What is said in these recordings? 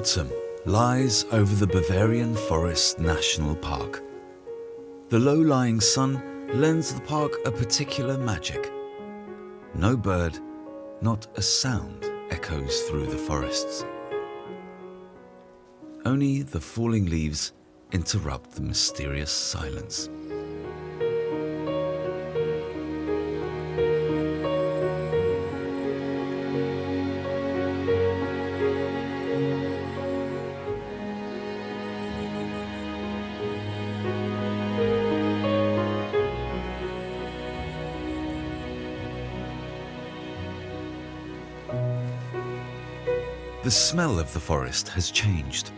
Autumn lies over the Bavarian Forest National Park. The low-lying sun lends the park a particular magic. No bird, not a sound echoes through the forests. Only the falling leaves interrupt the mysterious silence. The smell of the forest has changed.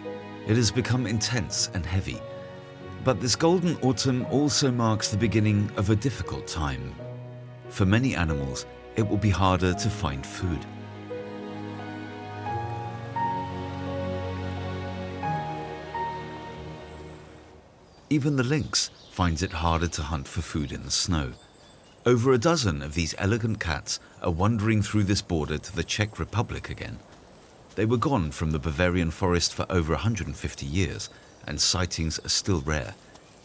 It has become intense and heavy. But this golden autumn also marks the beginning of a difficult time. For many animals, it will be harder to find food. Even the lynx finds it harder to hunt for food in the snow. Over a dozen of these elegant cats are wandering through this border to the Czech Republic again. They were gone from the Bavarian forest for over 150 years, and sightings are still rare.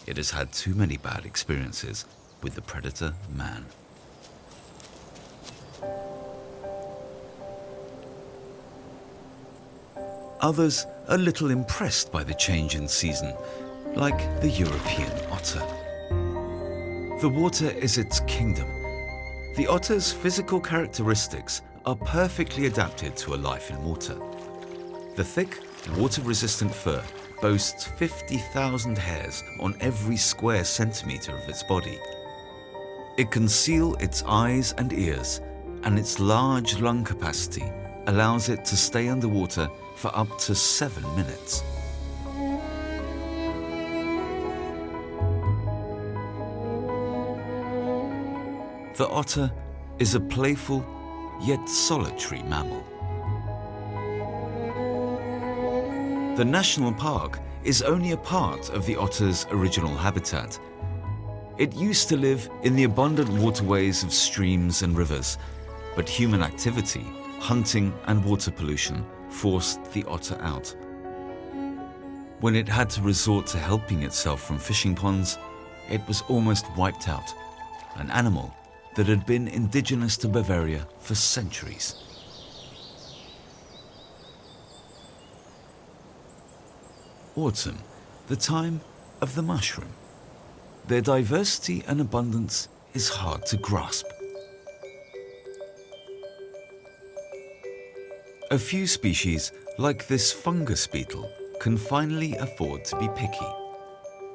It has had too many bad experiences with the predator man. Others are little impressed by the change in season, like the European otter. The water is its kingdom. The otter's physical characteristics are perfectly adapted to a life in water. The thick, water-resistant fur boasts 50,000 hairs on every square centimeter of its body. It can seal its eyes and ears, and its large lung capacity allows it to stay underwater for up to 7 minutes. The otter is a playful yet solitary mammal. The national park is only a part of the otter's original habitat. It used to live in the abundant waterways of streams and rivers, but human activity, hunting and water pollution forced the otter out. When it had to resort to helping itself from fishing ponds, it was almost wiped out, an animal that had been indigenous to Bavaria for centuries. Autumn, the time of the mushroom. Their diversity and abundance is hard to grasp. A few species, like this fungus beetle, can finally afford to be picky.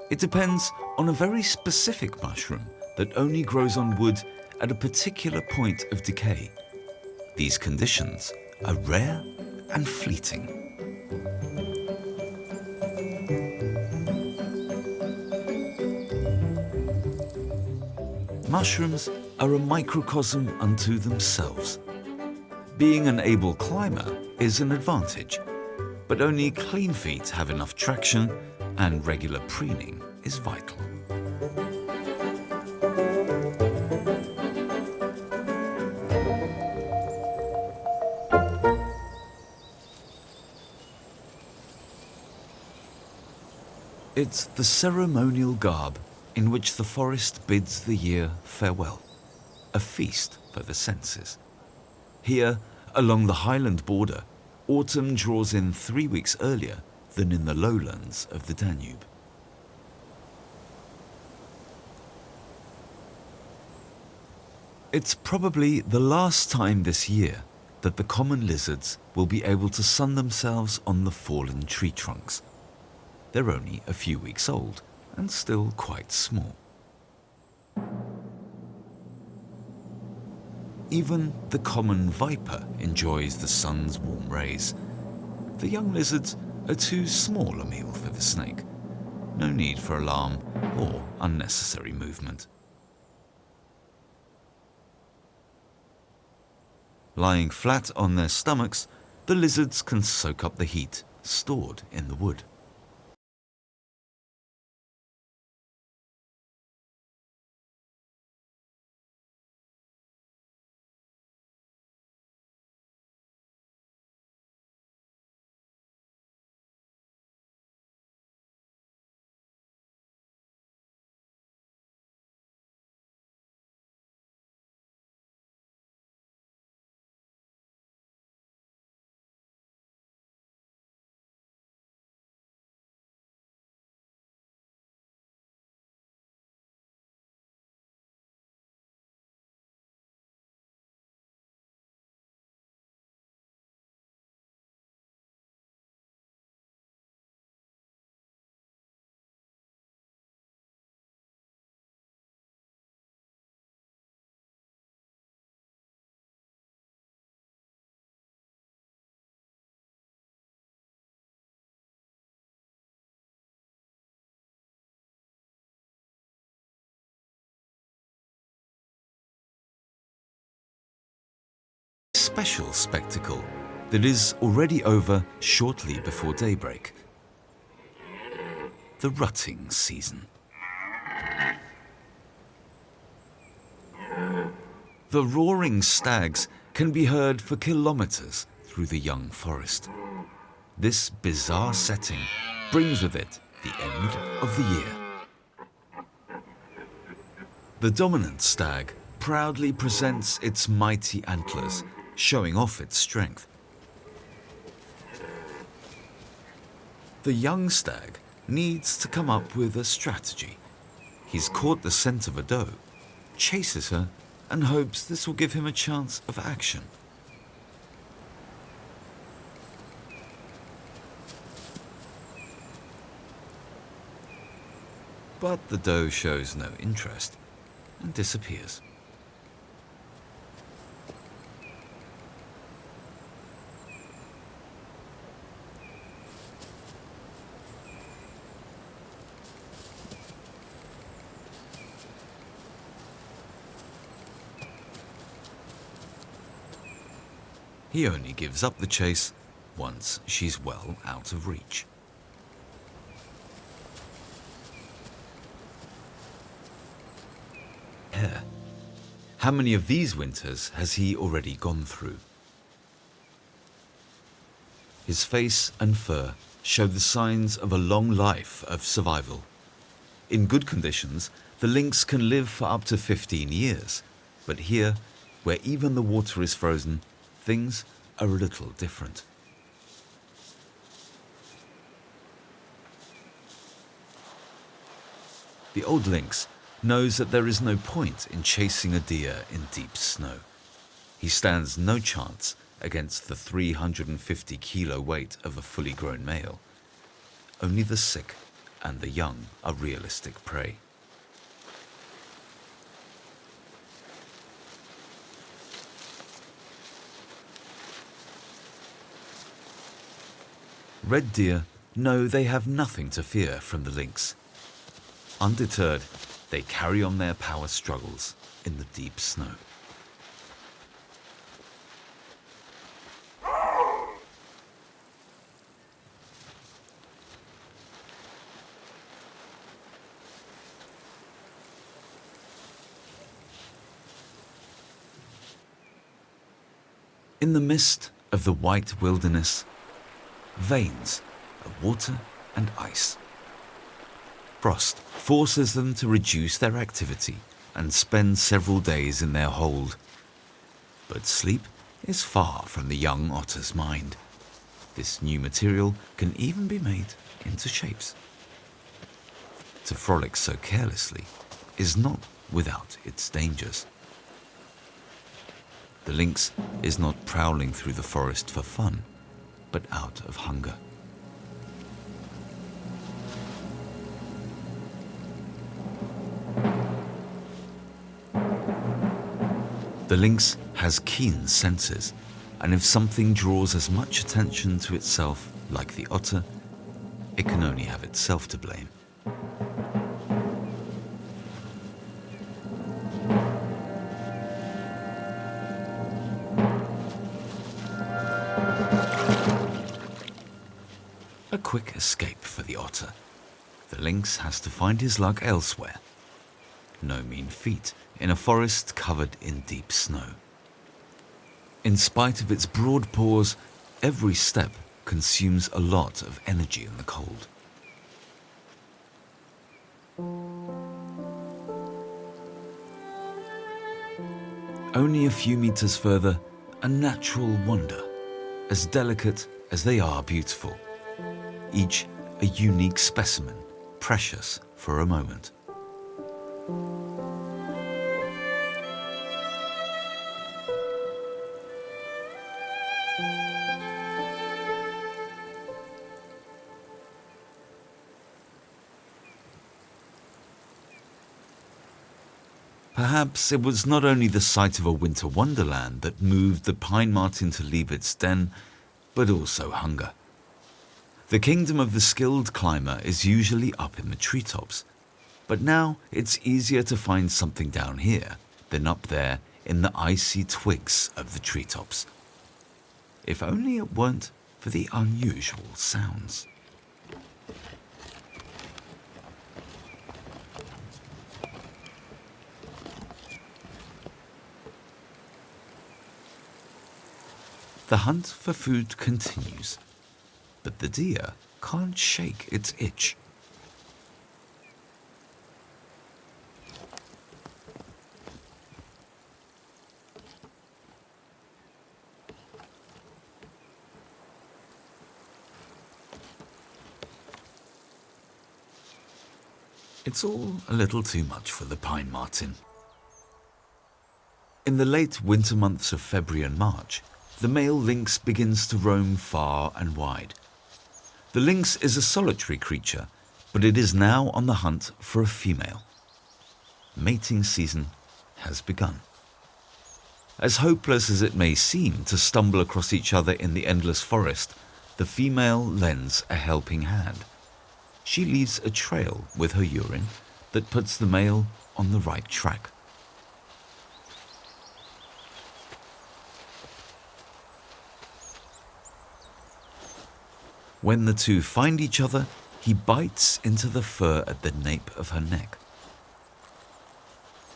It depends on a very specific mushroom that only grows on wood at a particular point of decay. These conditions are rare and fleeting. Mushrooms are a microcosm unto themselves. Being an able climber is an advantage, but only clean feet have enough traction, and regular preening is vital. It's the ceremonial garb in which the forest bids the year farewell, a feast for the senses. Here, along the highland border, autumn draws in 3 weeks earlier than in the lowlands of the Danube. It's probably the last time this year that the common lizards will be able to sun themselves on the fallen tree trunks. They're only a few weeks old and still quite small. Even the common viper enjoys the sun's warm rays. The young lizards are too small a meal for the snake. No need for alarm or unnecessary movement. Lying flat on their stomachs, the lizards can soak up the heat stored in the wood. special spectacle that is already over shortly before daybreak. The rutting season. The roaring stags can be heard for kilometers through the young forest. This bizarre setting brings with it the end of the year. The dominant stag proudly presents its mighty antlers, showing off its strength. The young stag needs to come up with a strategy. He's caught the scent of a doe, chases her, and hopes this will give him a chance of action. But the doe shows no interest and disappears. He only gives up the chase once she's well out of reach. How many of these winters has he already gone through? His face and fur show the signs of a long life of survival. In good conditions, the lynx can live for up to 15 years, but here, where even the water is frozen, things are a little different. The old lynx knows that there is no point in chasing a deer in deep snow. He stands no chance against the 350-kilo weight of a fully grown male. Only the sick and the young are realistic prey. Red deer know they have nothing to fear from the lynx. Undeterred, they carry on their power struggles in the deep snow. In the midst of the white wilderness, veins of water and ice. Frost forces them to reduce their activity and spend several days in their hold. But sleep is far from the young otter's mind. This new material can even be made into shapes. To frolic so carelessly is not without its dangers. The lynx is not prowling through the forest for fun, but out of hunger. The lynx has keen senses, and if something draws as much attention to itself like the otter, it can only have itself to blame. A quick escape for the otter. The lynx has to find his luck elsewhere. No mean feat in a forest covered in deep snow. In spite of its broad paws, every step consumes a lot of energy in the cold. Only a few meters further, a natural wonder, as delicate as they are beautiful. Each a unique specimen, precious for a moment. Perhaps it was not only the sight of a winter wonderland that moved the pine marten to leave its den, but also hunger. The kingdom of the skilled climber is usually up in the treetops, but now it's easier to find something down here than up there in the icy twigs of the treetops. If only it weren't for the unusual sounds. The hunt for food continues, but the deer can't shake its itch. It's all a little too much for the pine marten. In the late winter months of February and March, the male lynx begins to roam far and wide. The lynx is a solitary creature, but it is now on the hunt for a female. Mating season has begun. As hopeless as it may seem to stumble across each other in the endless forest, the female lends a helping hand. She leaves a trail with her urine that puts the male on the right track. When the two find each other, he bites into the fur at the nape of her neck.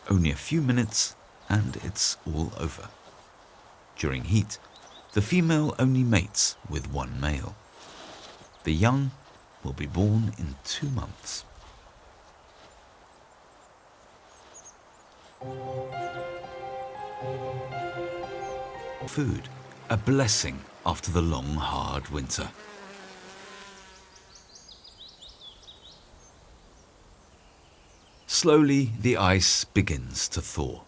Only a few minutes and it's all over. During heat, the female only mates with one male. The young will be born in 2 months. Food, a blessing after the long, hard winter. Slowly, the ice begins to thaw.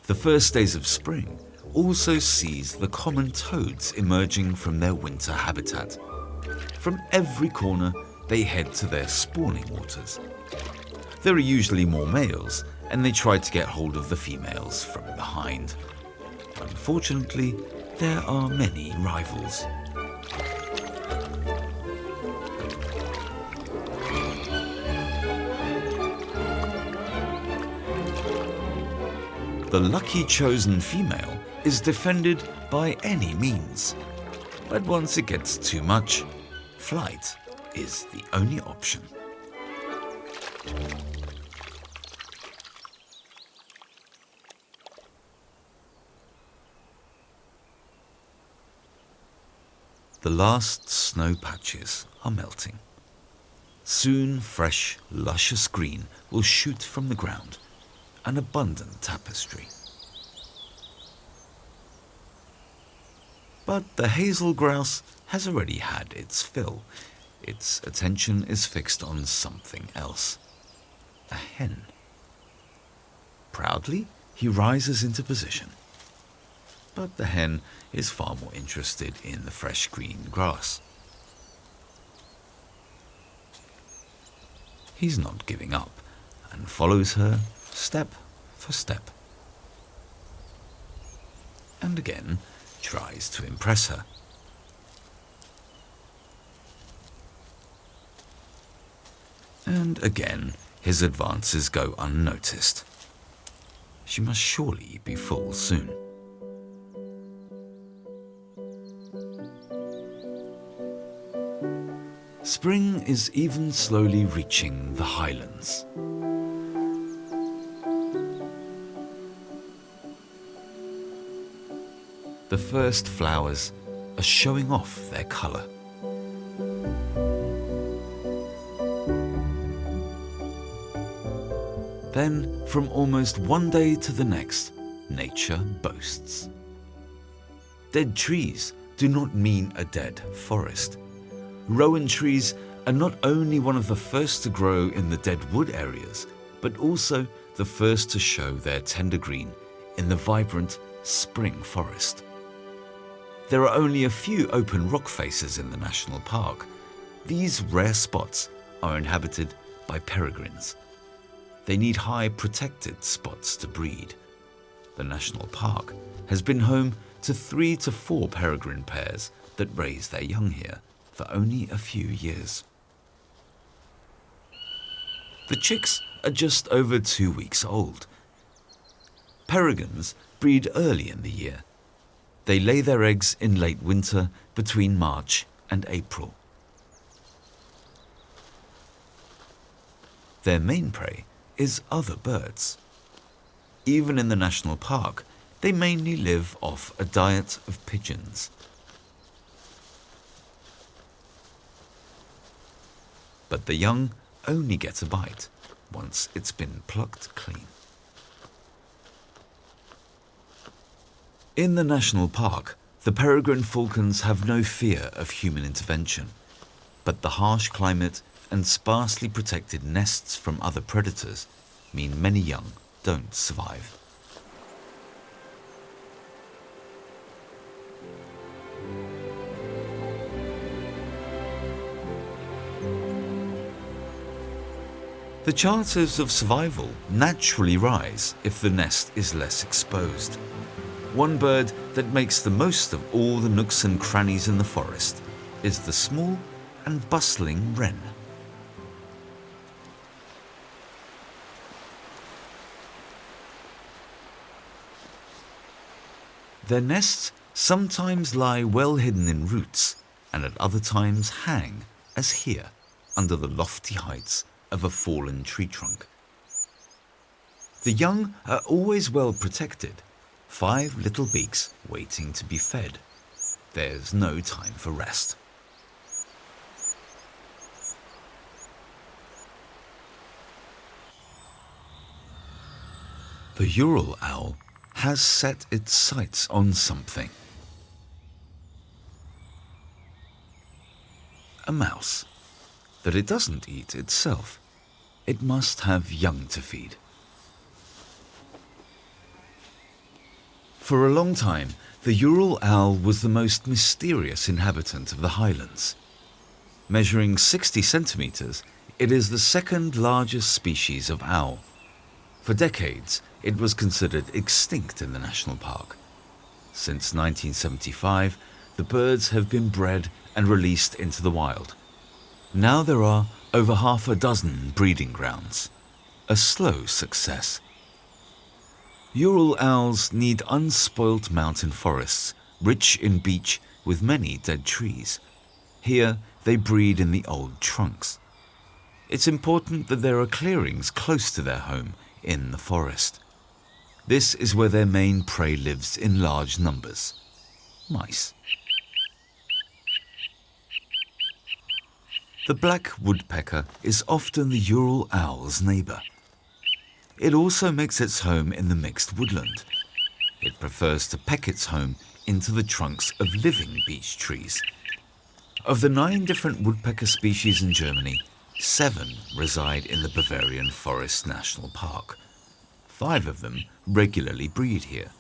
The first days of spring also sees the common toads emerging from their winter habitat. From every corner, they head to their spawning waters. There are usually more males, and they try to get hold of the females from behind. Unfortunately, there are many rivals. The lucky chosen female is defended by any means. But once it gets too much, flight is the only option. The last snow patches are melting. Soon fresh, luscious green will shoot from the ground, an abundant tapestry. But the hazel grouse has already had its fill. Its attention is fixed on something else. A hen. Proudly, he rises into position. But the hen is far more interested in the fresh green grass. He's not giving up and follows her step for step. And again tries to impress her. And again his advances go unnoticed. She must surely be full soon. Spring is even slowly reaching the highlands. The first flowers are showing off their colour. Then, from almost one day to the next, nature boasts. Dead trees do not mean a dead forest. Rowan trees are not only one of the first to grow in the dead wood areas, but also the first to show their tender green in the vibrant spring forest. There are only a few open rock faces in the national park. These rare spots are inhabited by peregrines. They need high protected spots to breed. The national park has been home to 3 to 4 peregrine pairs that raise their young here for only a few years. The chicks are just over 2 weeks old. Peregrines breed early in the year. They lay their eggs in late winter between March and April. Their main prey is other birds. Even in the national park, they mainly live off a diet of pigeons. But the young only get a bite once it's been plucked clean. In the national park, the peregrine falcons have no fear of human intervention, but the harsh climate and sparsely protected nests from other predators mean many young don't survive. The chances of survival naturally rise if the nest is less exposed. One bird that makes the most of all the nooks and crannies in the forest is the small and bustling wren. Their nests sometimes lie well hidden in roots and at other times hang, as here, under the lofty heights of a fallen tree trunk. The young are always well protected, 5 little beaks waiting to be fed. There's no time for rest. The Ural owl has set its sights on something. A mouse. But it doesn't eat itself. It must have young to feed. For a long time, the Ural owl was the most mysterious inhabitant of the highlands. Measuring 60 centimeters, it is the second largest species of owl. For decades, it was considered extinct in the national park. Since 1975, the birds have been bred and released into the wild. Now there are over half a dozen breeding grounds. A slow success. Ural owls need unspoiled mountain forests, rich in beech with many dead trees. Here they breed in the old trunks. It's important that there are clearings close to their home in the forest. This is where their main prey lives in large numbers. Mice. The black woodpecker is often the Ural owl's neighbour. It also makes its home in the mixed woodland. It prefers to peck its home into the trunks of living beech trees. Of the 9 different woodpecker species in Germany, 7 reside in the Bavarian Forest National Park. 5 of them regularly breed here.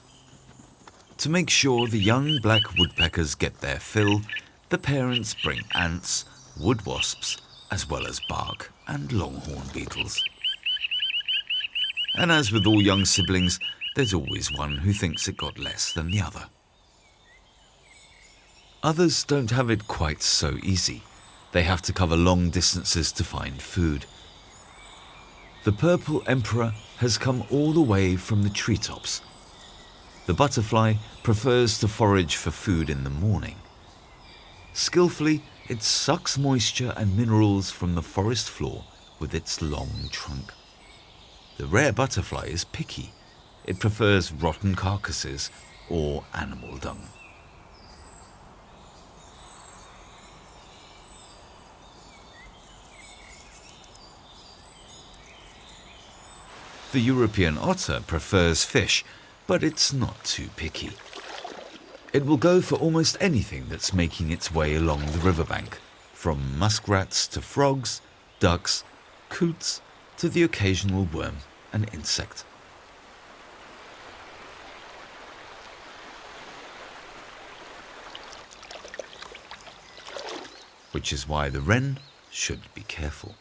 To make sure the young black woodpeckers get their fill, the parents bring ants, wood wasps, as well as bark and longhorn beetles. And as with all young siblings, there's always one who thinks it got less than the other. Others don't have it quite so easy. They have to cover long distances to find food. The purple emperor has come all the way from the treetops. The butterfly prefers to forage for food in the morning. Skillfully, it sucks moisture and minerals from the forest floor with its long trunk. The rare butterfly is picky. It prefers rotten carcasses or animal dung. The European otter prefers fish, but it's not too picky. It will go for almost anything that's making its way along the riverbank, from muskrats to frogs, ducks, coots, to the occasional worm and insect. Which is why the wren should be careful.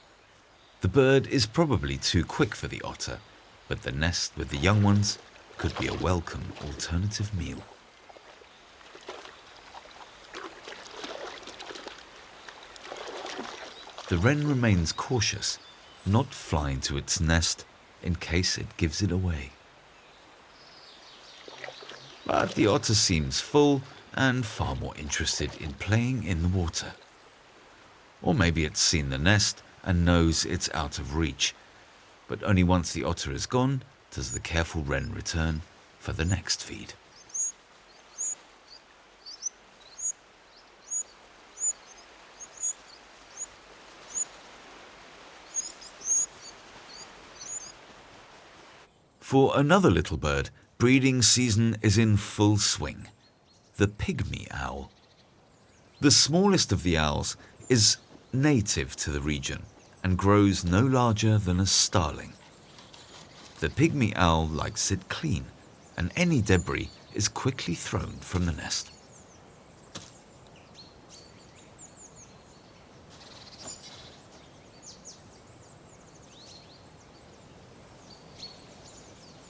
The bird is probably too quick for the otter, but the nest with the young ones could be a welcome alternative meal. The wren remains cautious, not flying to its nest in case it gives it away. But the otter seems full and far more interested in playing in the water. Or maybe it's seen the nest and knows it's out of reach. But only once the otter is gone does the careful wren return for the next feed. For another little bird, breeding season is in full swing. The pygmy owl. The smallest of the owls is native to the region and grows no larger than a starling. The pygmy owl likes it clean, and any debris is quickly thrown from the nest.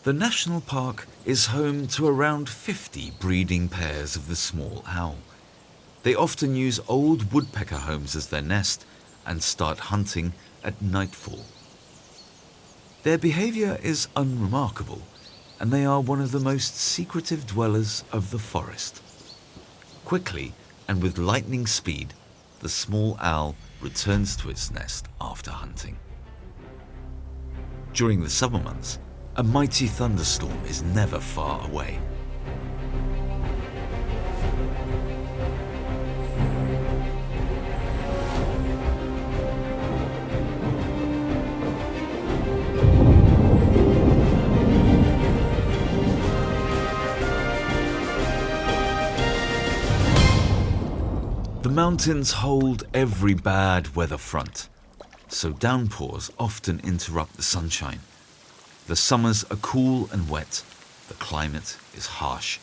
The national park is home to around 50 breeding pairs of the small owl. They often use old woodpecker homes as their nest and start hunting at nightfall. Their behavior is unremarkable, and they are one of the most secretive dwellers of the forest. Quickly and with lightning speed, the small owl returns to its nest after hunting. During the summer months, a mighty thunderstorm is never far away. The mountains hold every bad weather front, so downpours often interrupt the sunshine. The summers are cool and wet. The climate is harsh.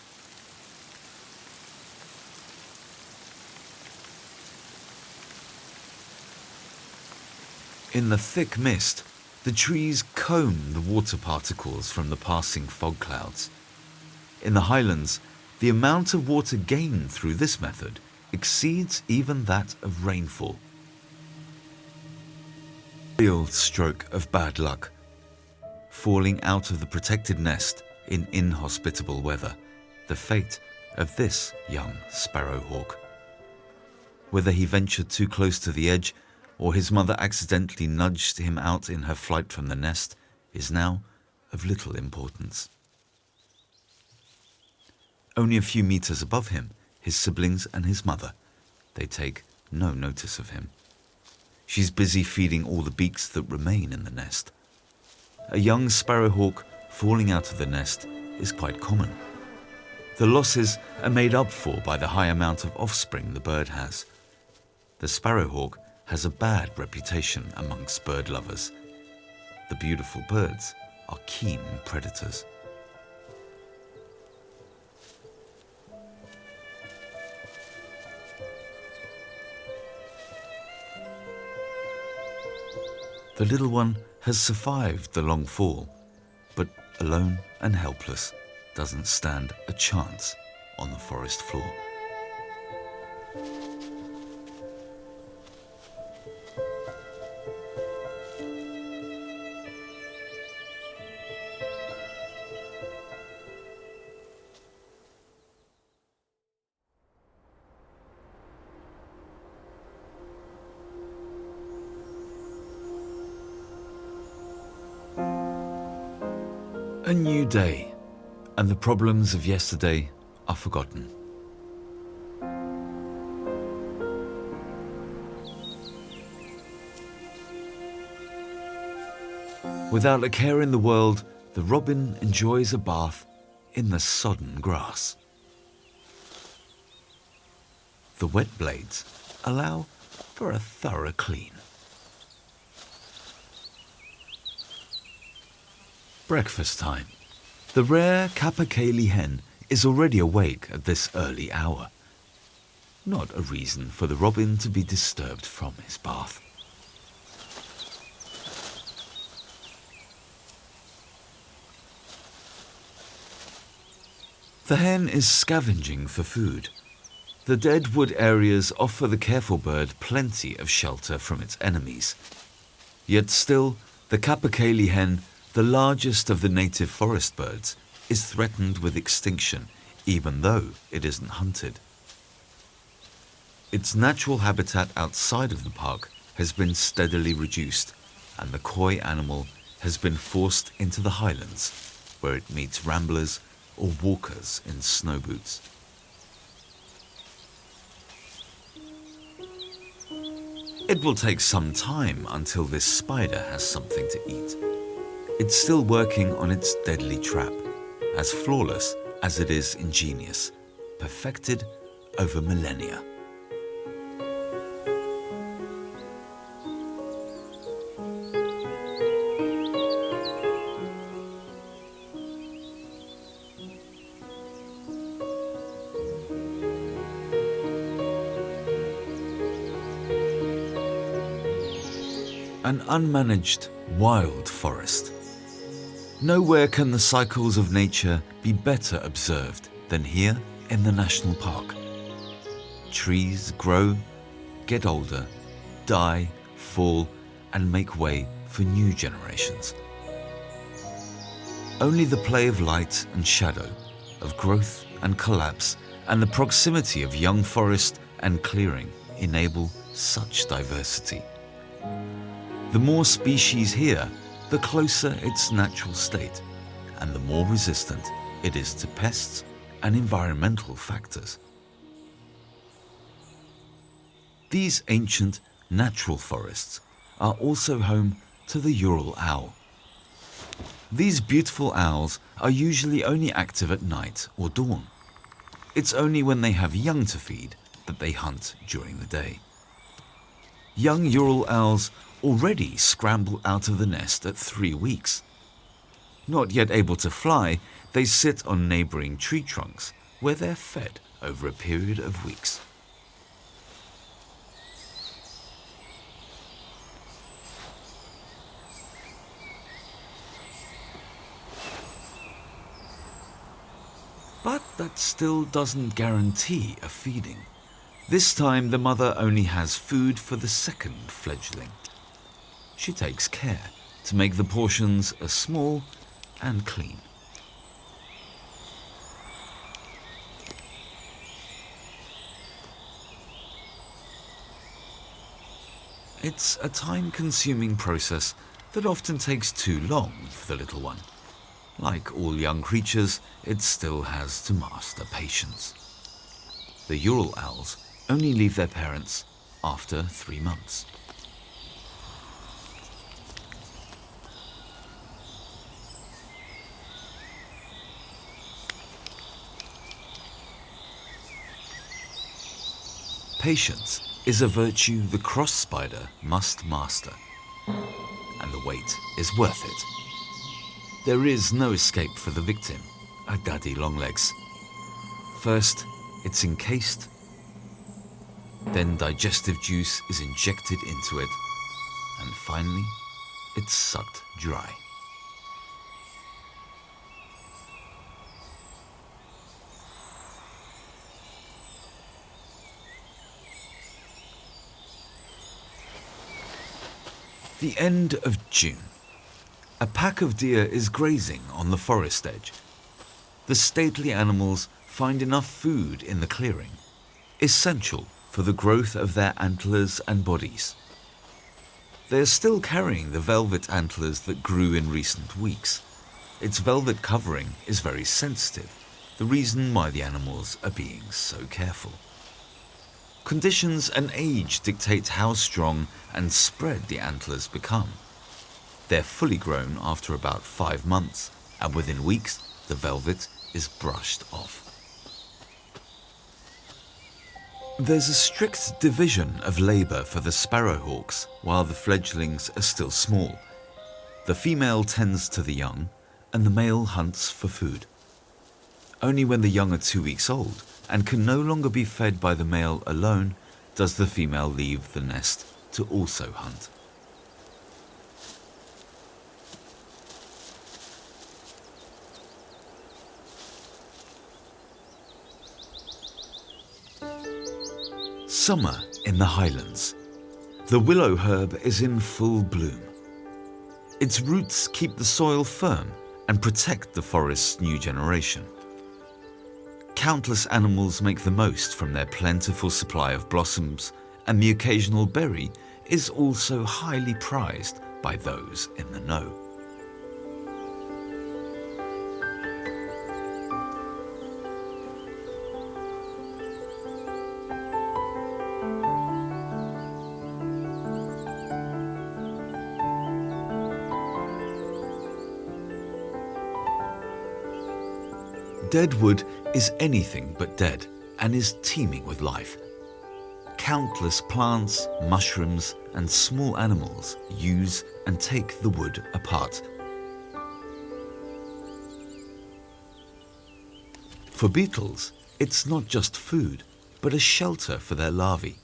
In the thick mist, the trees comb the water particles from the passing fog clouds. In the highlands, the amount of water gained through this method exceeds even that of rainfall. Real stroke of bad luck. Falling out of the protected nest in inhospitable weather, the fate of this young sparrowhawk. Whether he ventured too close to the edge or his mother accidentally nudged him out in her flight from the nest is now of little importance. Only a few meters above him, his siblings and his mother. They take no notice of him. She's busy feeding all the beaks that remain in the nest. A young sparrowhawk falling out of the nest is quite common. The losses are made up for by the high amount of offspring the bird has. The sparrowhawk has a bad reputation amongst bird lovers. The beautiful birds are keen predators. The little one has survived the long fall, but alone and helpless, doesn't stand a chance on the forest floor. A new day, and the problems of yesterday are forgotten. Without a care in the world, the robin enjoys a bath in the sodden grass. The wet blades allow for a thorough clean. Breakfast time. The rare capercaillie hen is already awake at this early hour. Not a reason for the robin to be disturbed from his bath. The hen is scavenging for food. The dead wood areas offer the careful bird plenty of shelter from its enemies. Yet still, the capercaillie hen, the largest of the native forest birds, is threatened with extinction even though it isn't hunted. Its natural habitat outside of the park has been steadily reduced, and the koi animal has been forced into the highlands, where it meets ramblers or walkers in snow boots. It will take some time until this spider has something to eat. It's still working on its deadly trap, as flawless as it is ingenious, perfected over millennia. An unmanaged, wild forest. Nowhere can the cycles of nature be better observed than here in the national park. Trees grow, get older, die, fall, and make way for new generations. Only the play of light and shadow, of growth and collapse, and the proximity of young forest and clearing enable such diversity. The more species here, the closer its natural state, and the more resistant it is to pests and environmental factors. These ancient natural forests are also home to the Ural owl. These beautiful owls are usually only active at night or dawn. It's only when they have young to feed that they hunt during the day. Young Ural owls already scramble out of the nest at 3 weeks. Not yet able to fly, they sit on neighboring tree trunks where they're fed over a period of weeks. But that still doesn't guarantee a feeding. This time the mother only has food for the second fledgling. She takes care to make the portions as small and clean. It's a time-consuming process that often takes too long for the little one. Like all young creatures, it still has to master patience. The Ural owls only leave their parents after 3 months. Patience is a virtue the cross spider must master, and the wait is worth it. There is no escape for the victim, a daddy longlegs. First, it's encased, then digestive juice is injected into it, and finally, it's sucked dry. The end of June. A pack of deer is grazing on the forest edge. The stately animals find enough food in the clearing, essential for the growth of their antlers and bodies. They are still carrying the velvet antlers that grew in recent weeks. Its velvet covering is very sensitive, the reason why the animals are being so careful. Conditions and age dictate how strong and spread the antlers become. They're fully grown after about 5 months, and within weeks, the velvet is brushed off. There's a strict division of labor for the sparrowhawks while the fledglings are still small. The female tends to the young, and the male hunts for food. Only when the young are 2 weeks old and can no longer be fed by the male alone does the female leave the nest to also hunt. Summer in the highlands. The willow herb is in full bloom. Its roots keep the soil firm and protect the forest's new generation. Countless animals make the most from their plentiful supply of blossoms, and the occasional berry is also highly prized by those in the know. Dead wood is anything but dead and is teeming with life. Countless plants, mushrooms, and small animals use and take the wood apart. For beetles, it's not just food, but a shelter for their larvae.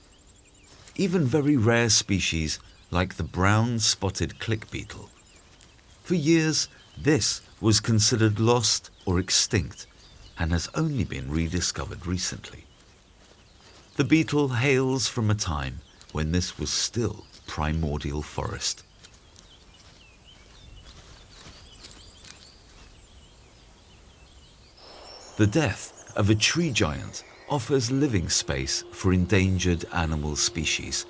Even very rare species like the brown spotted click beetle. For years, this was considered lost or extinct, and has only been rediscovered recently. The beetle hails from a time when this was still primordial forest. The death of a tree giant offers living space for endangered animal species.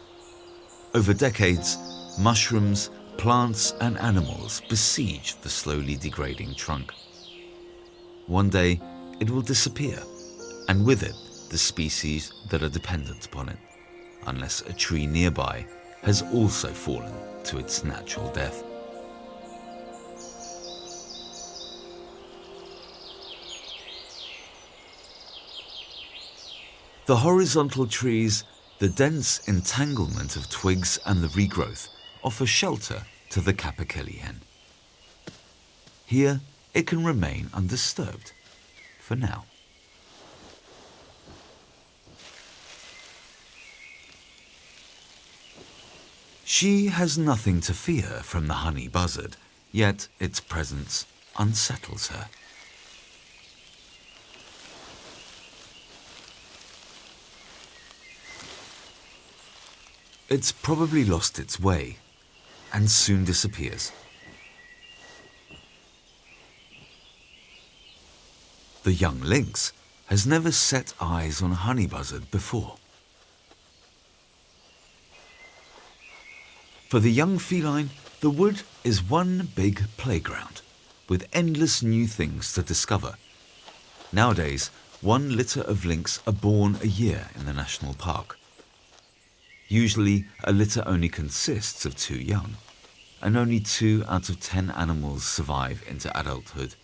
Over decades, mushrooms, plants, and animals besiege the slowly degrading trunk. One day, it will disappear, and with it, the species that are dependent upon it, unless a tree nearby has also fallen to its natural death. The horizontal trees, the dense entanglement of twigs and the regrowth offer shelter to the capercaillie hen. Here, it can remain undisturbed. For now. She has nothing to fear from the honey buzzard, yet its presence unsettles her. It's probably lost its way and soon disappears. The young lynx has never set eyes on a honey buzzard before. For the young feline, the wood is one big playground, with endless new things to discover. Nowadays, 1 litter of lynx are born a year in the national park. Usually, a litter only consists of 2 young, and only 2 out of 10 animals survive into adulthood.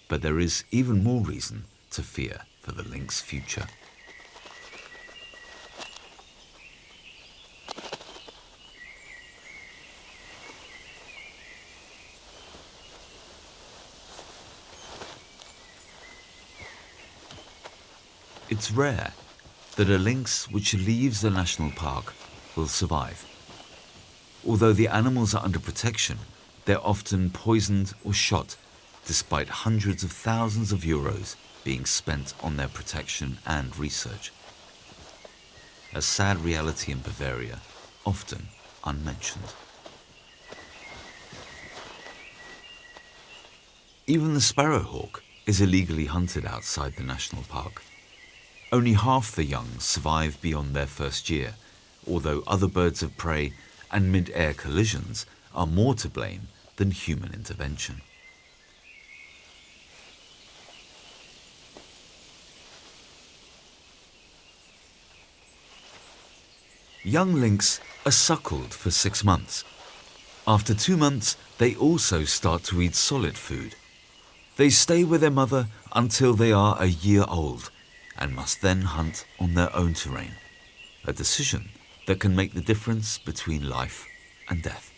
But there is even more reason to fear for the lynx future. It's rare that a lynx which leaves the national park will survive. Although the animals are under protection, they're often poisoned or shot, despite hundreds of thousands of euros being spent on their protection and research. A sad reality in Bavaria, often unmentioned. Even the sparrowhawk is illegally hunted outside the national park. Only half the young survive beyond their first year, although other birds of prey and mid-air collisions are more to blame than human intervention. Young lynx are suckled for 6 months. After 2 months, they also start to eat solid food. They stay with their mother until they are a year old and must then hunt on their own terrain, a decision that can make the difference between life and death.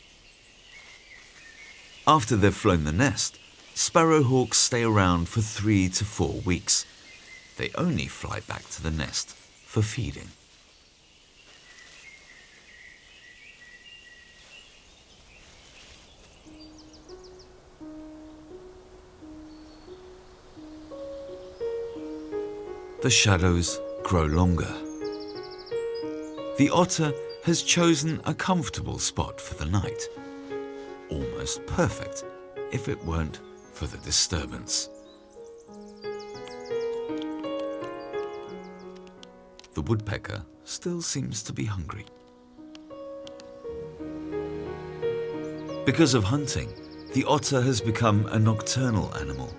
After they've flown the nest, sparrowhawks stay around for 3 to 4 weeks. They only fly back to the nest for feeding. The shadows grow longer. The otter has chosen a comfortable spot for the night. Almost perfect if it weren't for the disturbance. the woodpecker still seems to be hungry. Because of hunting, the otter has become a nocturnal animal.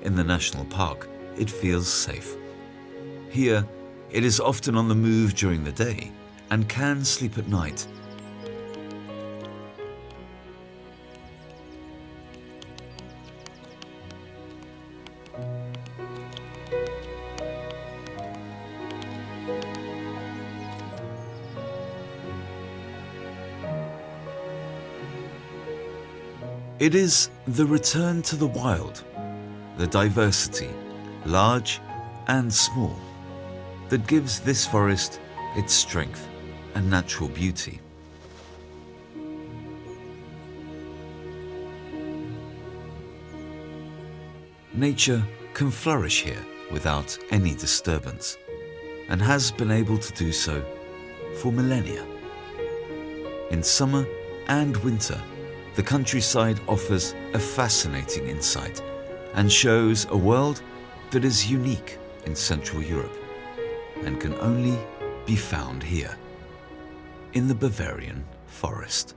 In the national park, it feels safe. Here, it is often on the move during the day and can sleep at night. It is the return to the wild, the diversity, large and small, that gives this forest its strength and natural beauty. Nature can flourish here without any disturbance, and has been able to do so for millennia. In summer and winter, the countryside offers a fascinating insight and shows a world that is unique in Central Europe and can only be found here, in the Bavarian forest.